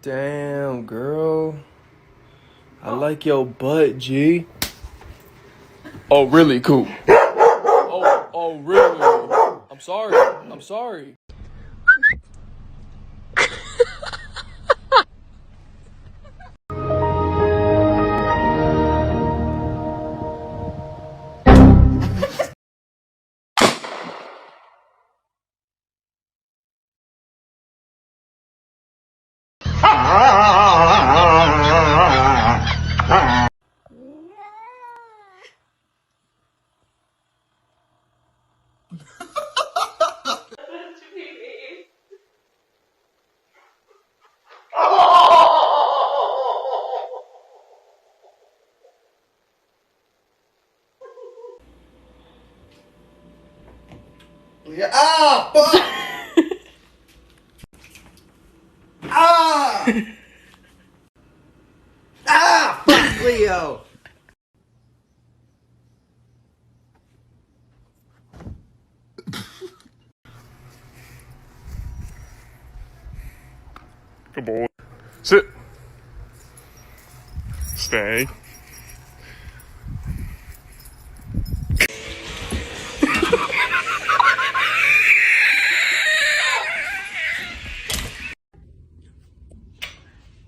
Damn, girl. I like your butt, G. Oh, really? Cool. Oh, really? I'm sorry. Yeah, ah, fuck! Ah! Ah, fuck, Leo! Good boy. Sit. Stay.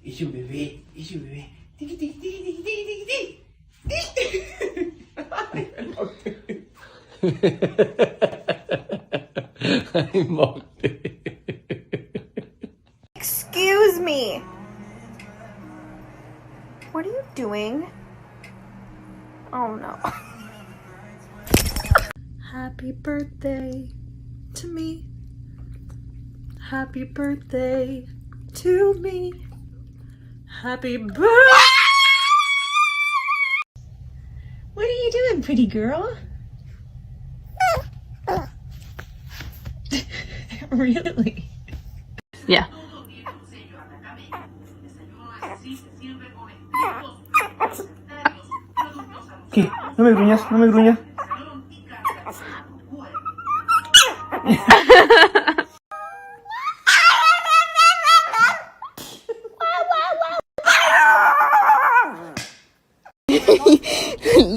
Es un bebé, es un bebé. Tiki, tiki, tiki, tiki, tiki, tiki. I mocked it. Excuse me. What are you doing? Oh no. Happy birthday to me. Happy birthday to me. Happy birthday. What are you doing, pretty girl? Really? Yeah. ¿Qué? No me gruñas.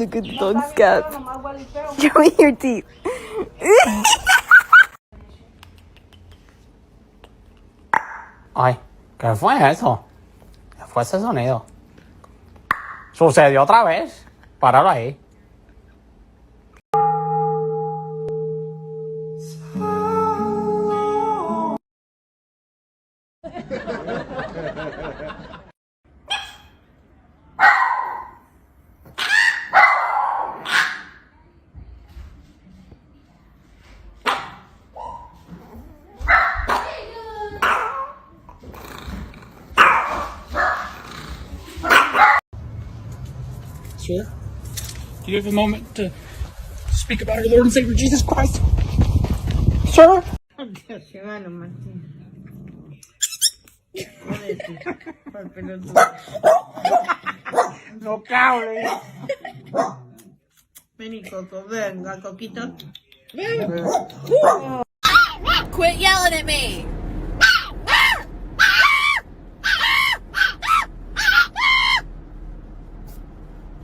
Look at the dog scab. Show me your teeth. Ay, ¿qué fue eso? ¿Qué fue ese sonido? ¿Sucedió otra vez? Páralo ahí. Sir, do you have a moment to speak about our Lord and Savior Jesus Christ? Sir? No cable. Vení, Coco, venga, Coquito. Quit yelling at me!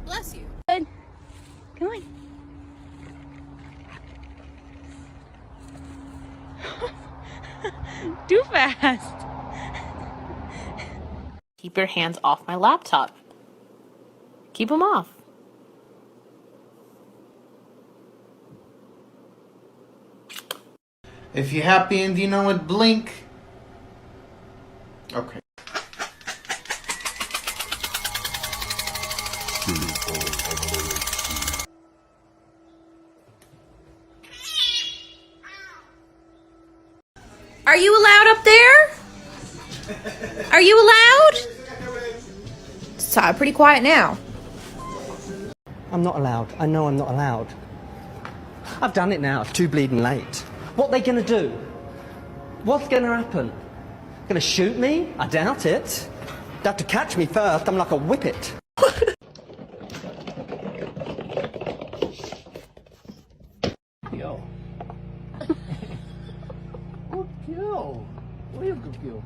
Bless you. Good. Come on. Too fast. Keep your hands off my laptop. Keep them off. If you're happy and you know it, blink. Okay. Are you allowed up there? Are you allowed? It's pretty quiet now. I'm not allowed. I know I'm not allowed. I've done it now. It's too bleeding late. What are they going to do? What's going to happen? Going to shoot me? I doubt it. They have to catch me first. I'm like a whippet. Yo. Good girl. Real good girl.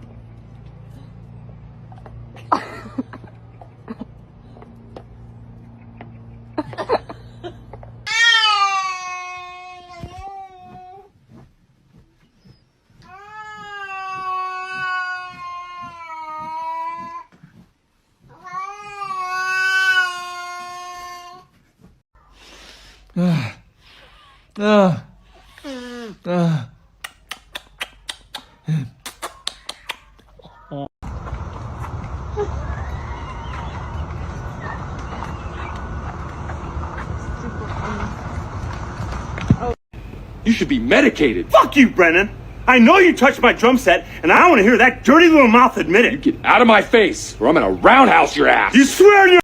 You should be medicated. Fuck you, Brennan. I know you touched my drum set, and I don't want to hear that dirty little mouth admit it. Get out of my face, or I'm gonna roundhouse your ass. You swear on your...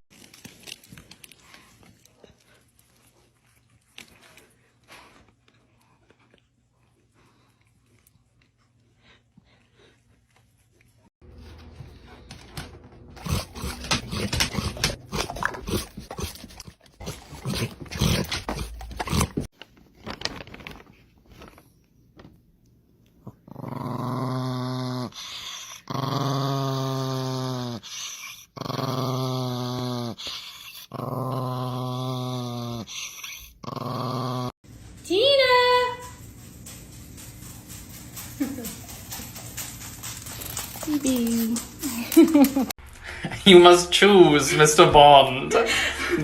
You must choose, Mr. Bond.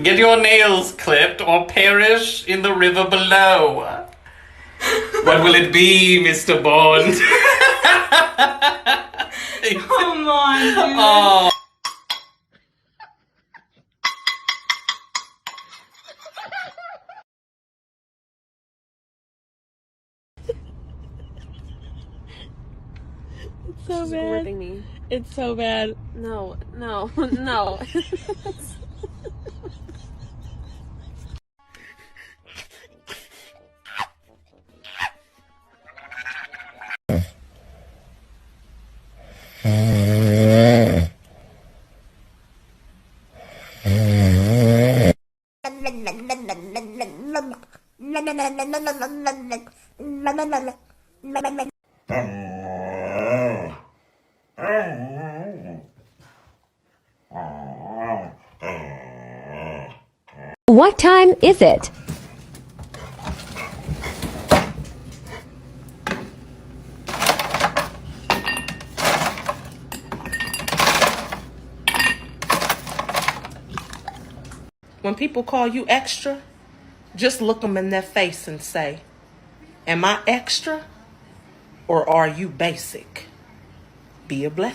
Get your nails clipped or perish in the river below. What will it be, Mr. Bond? Come on, dude. Oh. So bad. Me. It's so bad. No, no, no. What time is it? When people call you extra, just look them in their face and say, am I extra or are you basic? Be a blessing.